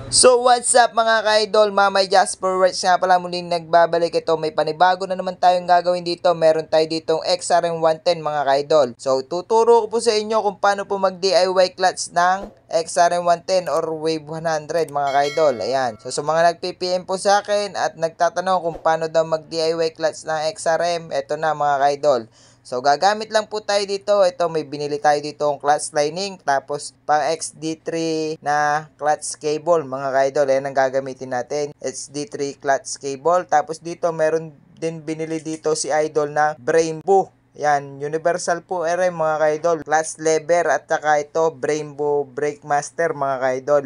So what's up mga ka-idol, Mamay Jasper Words nga pala muling nagbabalik ito. May panibago na naman tayong gagawin dito. Meron tayo ditong XRM110 mga ka-idol. So tuturo ko po sa inyo kung paano po mag-DIY clutch ng XRM110 or Wave 100 mga ka-idol. Ayan. So sa mga nag-PPM po sa akin at nagtatanong kung paano daw mag-DIY clutch ng XRM, eto na mga ka-idol. So, gagamit lang po tayo dito. Ito, may binili tayo dito ang clutch lining. Tapos, pang XD3 na clutch cable, mga ka-idol. Ayan ang gagamitin natin. XD3 clutch cable. Tapos, dito, meron din binili dito si Idol na Brembo. Yan, universal po mga ka-idol. Clutch lever at saka ito, Brembo brake master, mga ka-idol.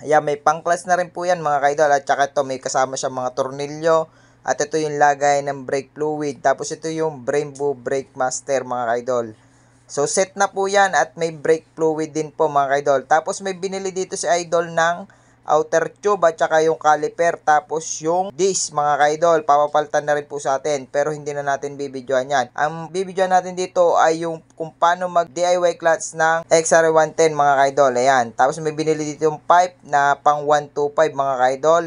Ayan, may pang-clutch na rin po yan, mga ka-idol. At saka ito, may kasama siya mga tornilyo. At ito yung lagay ng brake fluid. Tapos ito yung Brembo brake master mga ka-idol. So set na po yan at may brake fluid din po mga ka-idol. Tapos may binili dito si Idol ng outer tube at saka yung caliper. Tapos yung disc mga ka-idol. Papapalitan na rin po sa atin. Pero hindi na natin bibidyoan yan. Ang bibidyoan natin dito ay yung kung paano mag-DIY clutch ng XR110 mga ka-idol. Ayan. Tapos may binili dito yung pipe na pang 125 mga ka-idol.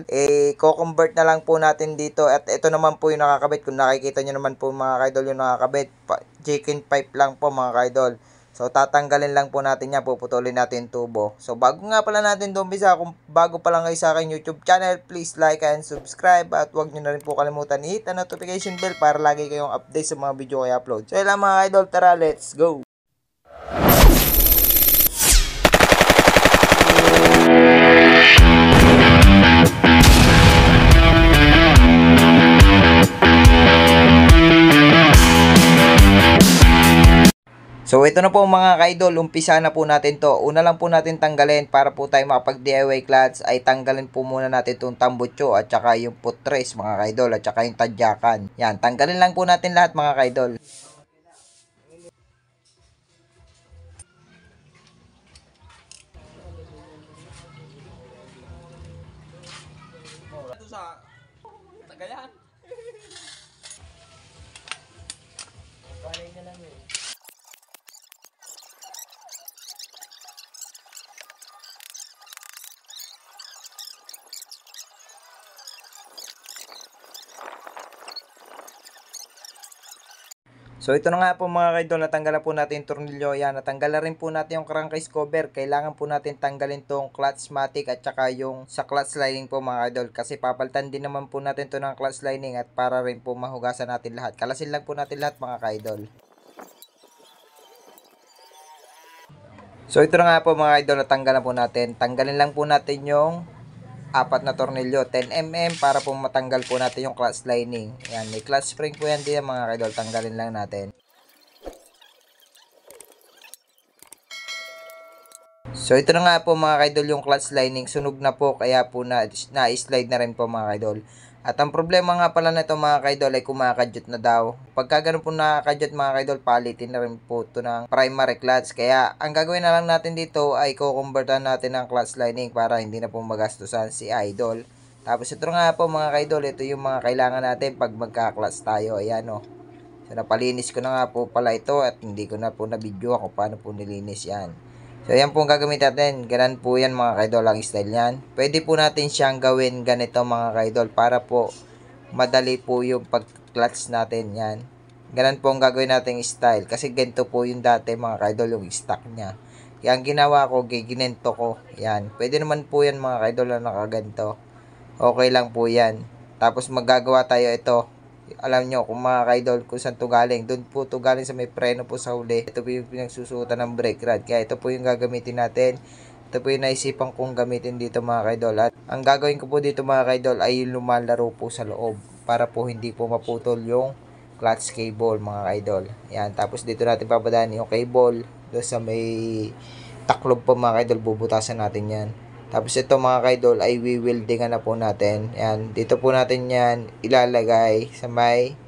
Ko-convert na lang po natin dito. At ito naman po yung nakakabit. Kung nakikita nyo naman po mga ka-idol yung nakakabit. Chicken pipe lang po mga ka-idol. So, tatanggalin lang po natin yan. Puputulin natin yung tubo. So, bago nga pala natin dumpisa, kung bago pa lang kayo sa aking YouTube channel, please like and subscribe. At huwag nyo na rin po kalimutan i-hit ang notification bell para lagi kayong update sa mga video ko i-upload. So, yun lang mga idol. Tara, let's go! So ito na po mga ka-idol, umpisa na po natin to. Una lang po natin tanggalin para po tayo makapag-DIY clutch ay tanggalin po muna natin itong tambutso at saka yung putres mga ka-idol at saka yung tadyakan. Yan, tanggalin lang po natin lahat mga ka-idol. Ito sa Tagayan. Balay na lang yun. So ito na nga po mga ka-idol, natanggal na po natin yung tornilyo. Yan, natanggal na rin po natin yung crankcase cover. Kailangan po natin tanggalin tong clutch matic at saka yung sa clutch lining po mga ka-idol. Kasi papalitan din naman po natin to ng clutch lining at para rin po mahugasan natin lahat. Kalasin lang po natin lahat mga ka-idol. So ito na nga po mga ka-idol, natanggal na po natin. Tanggalin lang po natin yung apat na tornilyo, 10mm para po matanggal po natin yung clutch lining. Yan, may clutch spring po yan din mga ka-idol, tanggalin lang natin. So ito na nga po mga ka-idol yung clutch lining, sunog na po kaya po na-slide na rin po mga ka-idol. At ang problema nga pala nito mga ka-idol ay kumakadyot na daw. Pagka ganun po nakakadyot mga ka-idol, palitin na rin po ito ng primary clutch. Kaya ang gagawin na lang natin dito ay kukonvertan natin ng clutch lining para hindi na po magastusan si Idol. Tapos ito nga po mga ka-idol, ito yung mga kailangan natin pag magka-clutch tayo. Ayan o. So napalinis ko na nga po pala ito at hindi ko na po na-video kung paano po nilinis yan. So, yan po ang gagawin natin. Ganun po yan mga ka-idol ang style yan. Pwede po natin siyang gawin ganito mga ka-idol para po madali po yung pag-clutch natin yan. Ganun po ang gagawin natin style. Kasi ganito po yung dati mga ka-idol yung stock niya. Kaya ang ginawa ko, ginento ko. Yan. Pwede naman po yan mga ka-idol na nakaganto. Okay lang po yan. Tapos magagawa tayo ito. Alam nyo kung mga ka-idol kung saan to galing. Doon po to galing sa may preno po sa huli. Ito po yung pinagsusutan ng brake rod. Kaya ito po yung gagamitin natin. Ito po yung naisipan kong gamitin dito mga ka-idol. At ang gagawin ko po dito mga ka-idol ay lumalaro po sa loob. Para po hindi po maputol yung clutch cable mga ka-idol. Yan. Tapos dito natin babadaan yung cable. Doon sa may taklob po mga ka-idol. Bubutasan natin yan. Tapos ito mga kaidol ay wiwildingan na po natin. Yan, dito po natin yan ilalagay sa may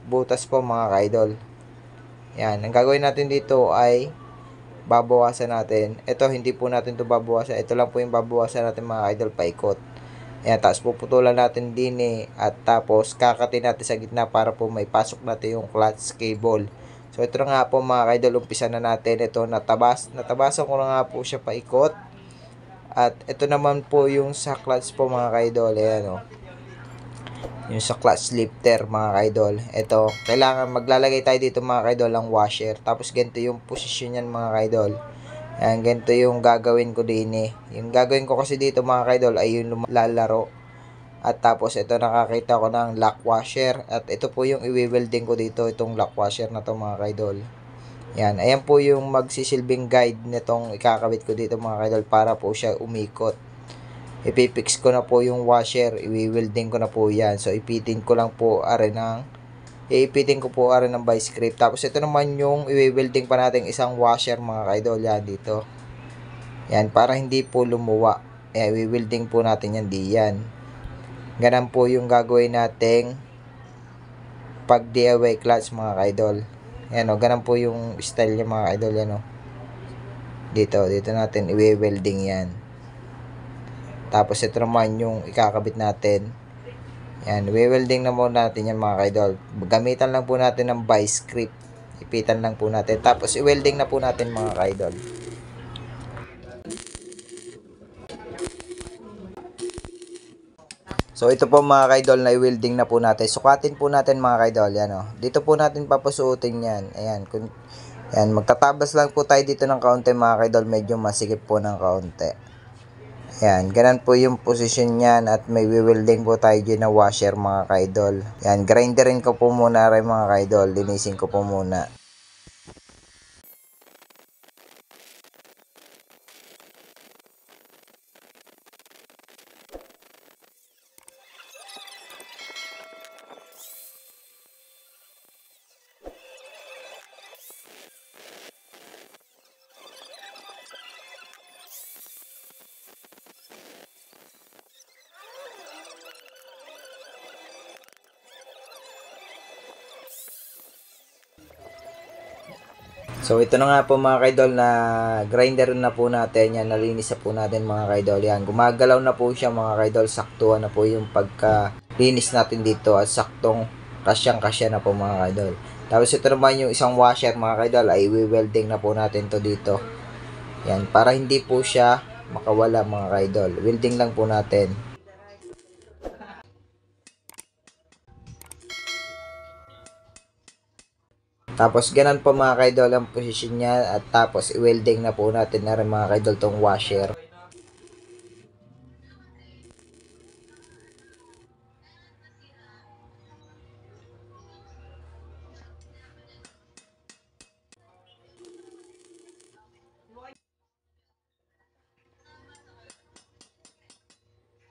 butas po mga kaidol. Yan, ang gagawin natin dito ay babawasan natin. Ito hindi po natin to babawasan. Ito lang po yung babawasan natin mga kaidol, paikot. Yan, tapos puputulan natin din at tapos kakatin natin sa gitna para po may pasok natin yung clutch cable. So ito na nga po mga kaidol, umpisa na natin. Ito natabasan ko na nga po siya paikot. At ito naman po yung sa clutch po mga kaidol. Ayan o. Yung sa clutch lifter mga kaidol. Ito, kailangan maglalagay tayo dito mga kaidol ng washer. Tapos ganito yung posisyon yan mga kaidol. Ayan, ganito yung gagawin ko din Yung gagawin ko kasi dito mga kaidol ay yung lalaro. At tapos ito nakakita ko ng lock washer. At ito po yung i-welding ko dito. Itong lock washer na to mga kaidol. Yan, ayan po yung magsisilbing guide nitong ikakabit ko dito mga kaidol para po siya umikot. Ipipix ko na po yung washer, i-welding ko na po yan. So ipitin ko lang po ipitin ko po ng vice grip. Tapos ito naman yung i-welding pa natin isang washer mga kaidol, yan dito. Yan, para hindi po lumuwa. I-welding po natin yan diyan. Ganun po yung gagawin nating pag DIY clutch mga kaidol. Yan o, ganun po yung style niya mga idol, yan o. Dito natin i-welding yan. Tapos ito naman yung ikakabit natin. Yan, i-welding na muna natin yan mga idol. Gamitan lang po natin ng vice grip. Ipitan lang po natin. Tapos i-welding na po natin mga idol. So ito po mga kaidol na i-welding na po natin. Sukatin po natin mga kaidol. Yan o. Dito po natin papasuotin yan. Ayan. Yan. Magtatabas lang po tayo dito ng kaunti mga kaidol. Medyo masikip po ng kaunti. Ayan. Ganun po yung position yan. At may welding po tayo dyan na washer mga kaidol. Yan. Grinderin ko po muna rin mga kaidol. Linisin ko po muna. So ito na nga po mga kaidol na grinder na po natin. Yan, nalinis na po natin mga kaidol. Yan, gumagalaw na po siya mga kaidol. Saktuhan na po yung pagka-linis natin dito at saktong kasyang-kasya na po mga kaidol. Tapos ito naman yung isang washer mga kaidol ay welding na po natin to dito. Yan, para hindi po siya makawala mga kaidol. Welding lang po natin. Tapos ganun po mga kaidol ang posisyon niya at tapos i-welding na po natin na rin mga kaidol tong washer.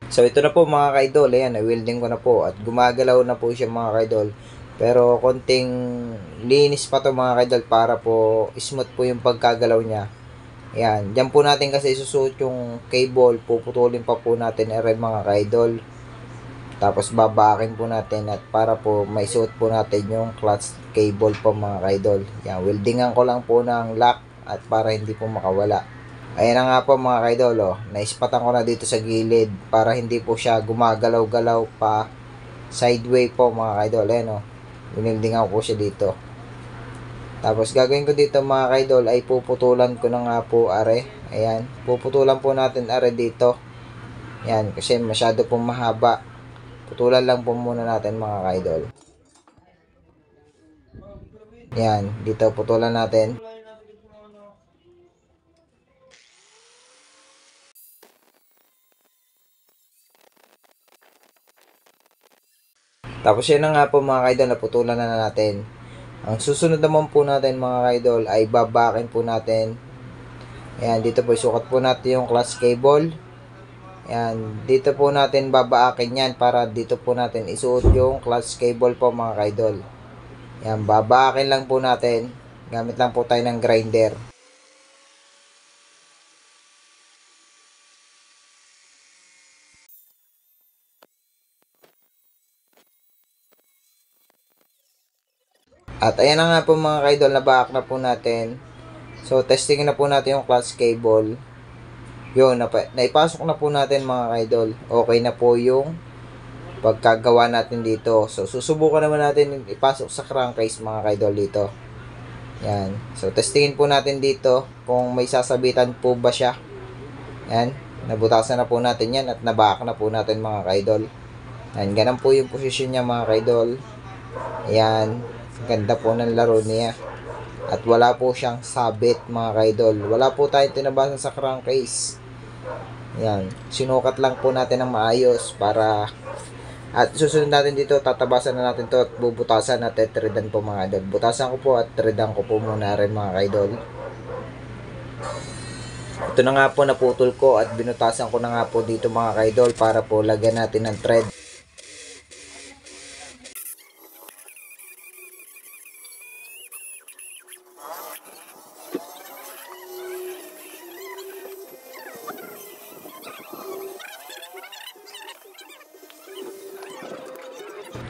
So ito na po mga kaidol, ayan, i-welding ko na po at gumagalaw na po siya mga kaidol. Pero konting linis pa to mga kaidol para po smooth po yung pagkagalaw niya. Ayan, dyan po natin kasi isusuot yung cable, puputulin pa po natin rin mga kaidol. Tapos babakin po natin at para po maisuot po natin yung clutch cable po mga kaidol. Ayan, weldingan ko lang po ng lock at para hindi po makawala. Ayan na nga po mga kaidol, oh. Naispatan ko na dito sa gilid para hindi po siya gumagalaw-galaw pa sideway po mga kaidol. Ayan o, winildingan ko po siya dito. Tapos gagawin ko dito mga kaidol ay puputulan ko na nga po are. Ayan, puputulan po natin are dito. Ayan, kasi masyado pong mahaba. Putulan lang po muna natin mga kaidol. Ayan, dito putulan natin. Tapos yan na nga po mga kaidol, naputulan na natin. Ang susunod naman po natin mga kaidol ay babakin po natin. Ayan, dito po isukat po natin yung clutch cable. Ayan, dito po natin babaakin yan para dito po natin isuot yung clutch cable po mga kaidol. Ayan, babaakin lang po natin. Gamit lang po tayo ng grinder. At ayan na nga po mga kaidol, na-back na po natin. So, testing na po natin yung clutch cable. Yun, naipasok na po natin mga kaidol. Okay na po yung pagkagawa natin dito. So, susubukan naman natin ipasok sa crankcase mga kaidol dito. Yan. So, testingin po natin dito kung may sasabitan po ba siya. Yan. Nabutasan na po natin yan at naback na po natin mga kaidol. Yan. Ganun po yung posisyon niya mga kaidol. Yan. Ganda po ng laro niya. At wala po siyang sabit mga kaidol. Wala po tayong tinabasan sa crankcase. Yan. Sinukat lang po natin ng maayos para at susunod natin dito, tatabasan na natin to at bubutasan at tetredan po mga idol. Butasan ko po at tredan ko po muna rin mga idol. Ito na nga po naputol ko at binutasan ko na nga po dito mga idol para po lagyan natin ng thread.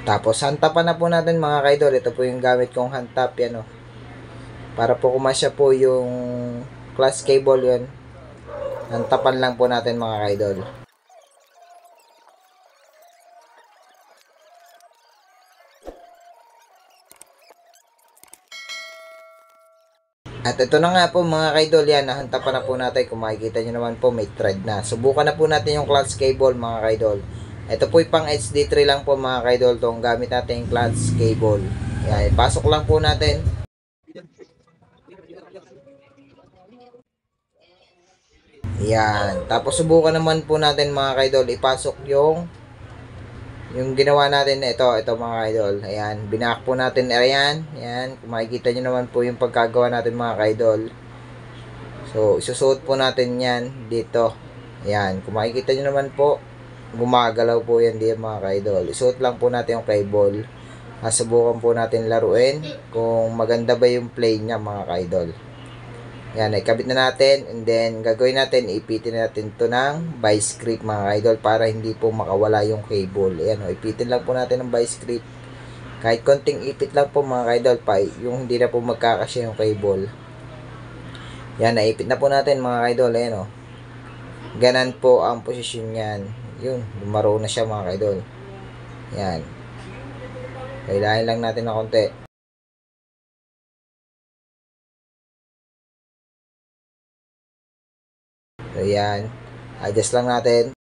Tapos hantapan na po natin mga kaidol. Ito po yung gamit kong hantap yan, oh. Para po kumasya po yung clutch cable yun. Hantapan lang po natin mga kaidol. At ito na nga po mga kaidol, yan, nahantapan na po natin. Kung makikita nyo naman po, may thread na. Subukan na po natin yung clutch cable mga kaidol. Ito po yung pang HD3 lang po mga kaidol, tong gamit natin yung clutch cable. Yan, ipasok lang po natin. Yan, tapos subukan naman po natin mga kaidol, ipasok yung ginawa natin ito mga kaidol. Ayan, binak po natin, ayan, yan, kung makikita nyo naman po yung pagkagawa natin mga kaidol. So, isusuot po natin yan dito. Ayan, kung makikita nyo naman po, gumagalaw po yan din mga kaidol. Isuot lang po natin yung cable. Subukan po natin laruin kung maganda ba yung play niya mga kaidol. Yan, ikabit na natin and then gagawin natin, ipitin natin to ng vice grip mga kaidol para hindi po makawala yung cable. Ayan, ipitin lang po natin ng vice grip. Kahit konting ipit lang po mga kaidol pa, yung hindi na po magkakasya yung cable. Yan, naipit na po natin mga kaidol. Ayan, ganan po ang posisyon niyan. Yun, lumaro na siya mga kaidol. Yan. Kailangan lang natin ng konti. So, yan. Adjust lang natin.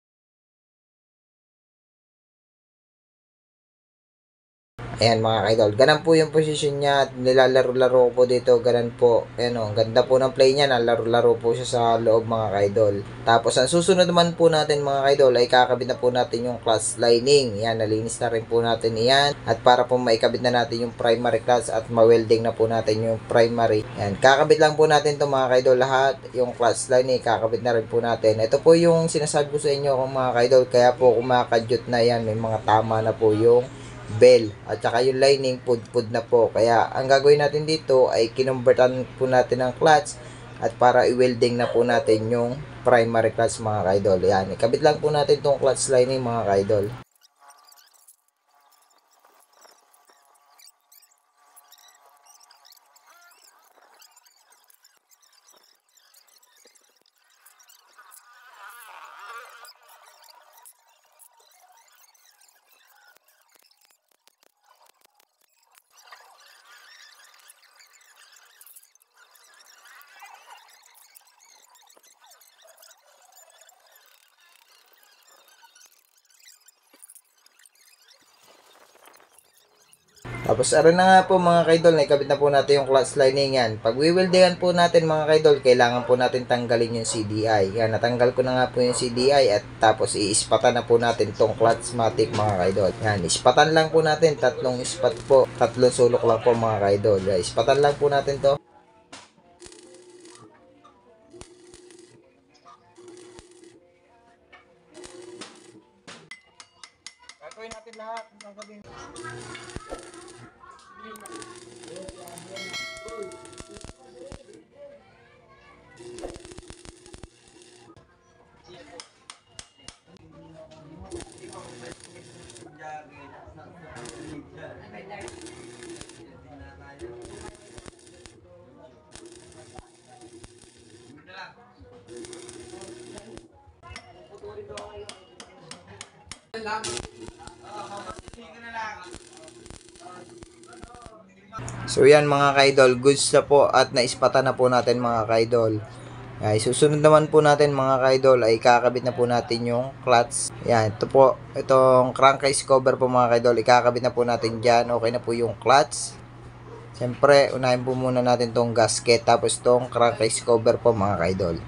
Ayan mga kaidol. Ganun po yung position niya at nilalaro-laro po dito. Ganun po. Ayan o. Ganda po ng play niya. Nalaro-laro po siya sa loob mga kaidol. Tapos ang susunod naman po natin mga kaidol ay kakabit na po natin yung clutch lining. Yan. Nalinis na rin po natin yan. At para po maikabit na natin yung primary clutch at ma-welding na po natin yung primary. Yan. Kakabit lang po natin to mga kaidol lahat. Yung clutch lining kakabit na rin po natin. Ito po yung sinasabi ko sa inyo kung mga kaidol. Kaya po kumakadyot na yan. May mga tama na po yung bell at saka yung lining pud na po. Kaya ang gagawin natin dito ay kinonvertan po natin ang clutch at para i-welding na po natin yung primary clutch mga kaidol. Yan, ikabit lang po natin tong clutch lining mga kaidol. Tapos aron na nga po mga kaidol, naikabit na po natin yung clutch lining yan. Pag wiweldigan po natin mga kaidol, kailangan po natin tanggalin yung CDI. Yan, natanggal ko na nga po yung CDI at tapos iispatan na po natin tong clutchmatic mga kaidol. Yan, ispatan lang po natin, tatlong ispat po, tatlong sulok lang po mga kaidol. Yan, ispatan lang po natin to. Gagawin natin lahat. So yan mga kaidol, goods na po at naispatan na po natin mga kaidol. Ay, susunod naman po natin mga kaidol ay kakabit na po natin yung clutch. Yan, ito po, itong crankcase cover po mga kaidol, ikakabit na po natin dyan. Okay na po yung clutch. Siyempre, unahin po muna natin tong gasket, tapos tong crankcase cover po mga kaidol.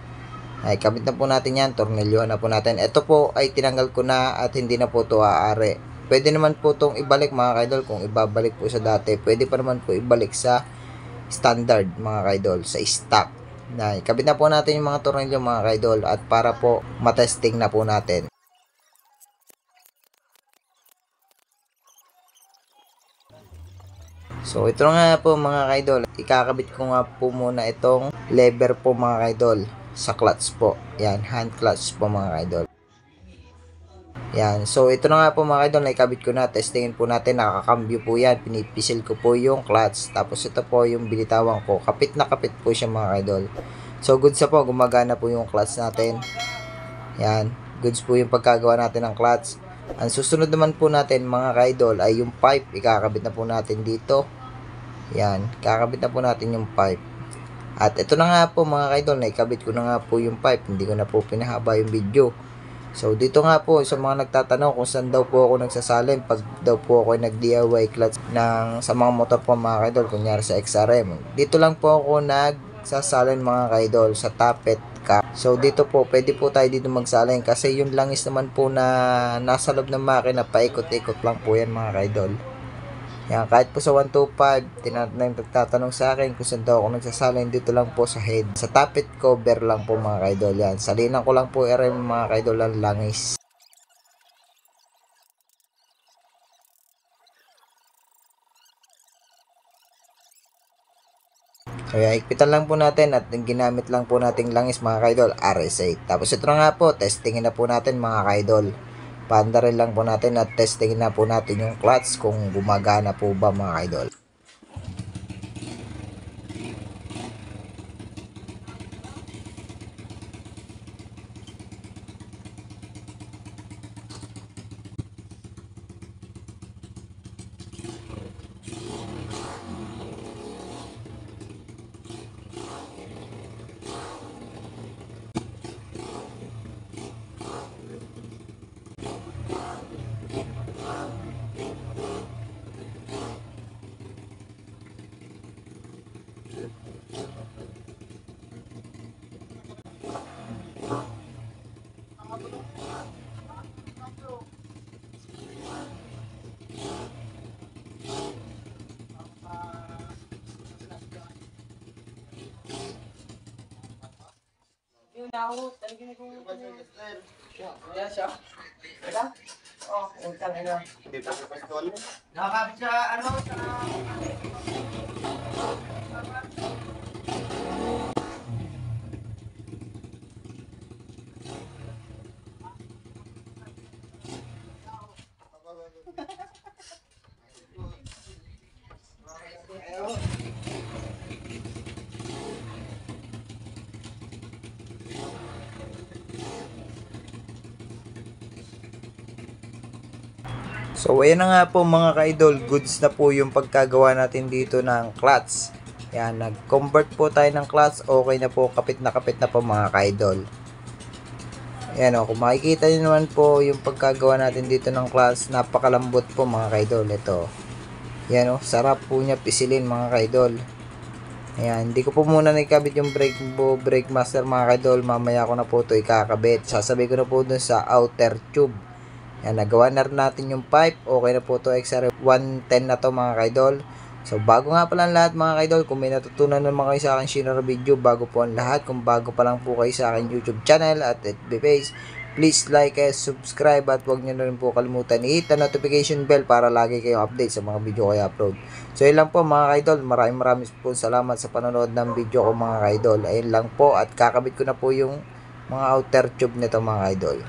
Ay, kabit na po natin yan, tornilyohan na po natin. Ito po ay tinanggal ko na at hindi na po ito aari. Pwede naman po itong ibalik mga kaidol, kung ibabalik po sa dati. Pwede pa naman po ibalik sa standard mga kaidol, sa stock. Na, kabit na po natin yung mga tornilyo mga kaidol at para po matesting na po natin. So ito nga po mga kaidol, ikakabit ko nga po muna itong lever po mga kaidol sa clutch po. Yan, hand clutch po mga kaidol. Yan, so ito na nga po mga kaidol, naikabit ko na, testingin po natin, nakakambyo po yan, pinipisil ko po yung clutch, tapos ito po yung binitawan ko, kapit na kapit po siya mga kaidol. So goods na po, gumagana po yung clutch natin. Yan, goods po yung pagkagawa natin ng clutch. Ang susunod naman po natin mga kaidol ay yung pipe, ikakabit na po natin dito. Yan, kakabit na po natin yung pipe. At ito na nga po mga kaidol, naikabit ko na nga po yung pipe, hindi ko na po pinahaba yung video. So dito nga po sa mga nagtatanong kung saan daw po ako nagsasalin pag daw po ako nag-DIY clutch sa mga motor po mga kaidol, kunyari sa XRM. Dito lang po ako nagsasalin mga kaidol sa Tappet Cap. So dito po pwede po tayo dito magsalin kasi yung langis naman po na nasa loob ng makina, paikot-ikot lang po yan mga kaidol. Yan, kahit po sa 125, nagtatanong sa akin kung saan daw ako nagsasalin, dito lang po sa head. Sa tappet cover lang po mga kaidol yan. Salinan ko lang po mga kaidol ang langis. So yan, ikpitan lang po natin at ginamit lang po nating langis mga kaidol, RS8. Tapos ito na nga po, testingin na po natin mga kaidol. Paandarin lang po natin at testing na po natin yung clutch kung gumagana po ba mga idol. Yan siya. Wala? Oh, utang ina. Nakakabit sa ano? Sa... So ayan na nga po mga ka-idol, goods na po yung pagkagawa natin dito ng clutch. Yan, nag-convert po tayo ng clutch, okay na po, kapit na po mga ka-idol. Ayan o, kung makikita nyo naman po yung pagkagawa natin dito ng clutch, napakalambot po mga ka-idol. Ito, yan o, sarap po niya pisilin mga ka-idol. Ayan, hindi ko po muna nakikabit yung brake master mga ka-idol, mamaya ko na po ito ikakabit. Sasabay ko na po dun sa outer tube. Yan, nagawa na rin natin yung pipe. Okay na po ito, XR 110 na to mga kaidol. So bago nga pala ang lahat mga kaidol, kung may natutunan naman kayo sa akin shinare video, bago po ang lahat, kung bago pa lang po kayo sa akin YouTube channel at FB page, please like and subscribe at huwag nyo na rin po kalimutan i-hit ang notification bell para lagi kayong update sa mga video ko i-upload. So yun lang po mga kaidol, maraming po salamat sa panonood ng video ko mga kaidol. Ayun lang po at kakabit ko na po yung mga outer tube nito mga kaidol.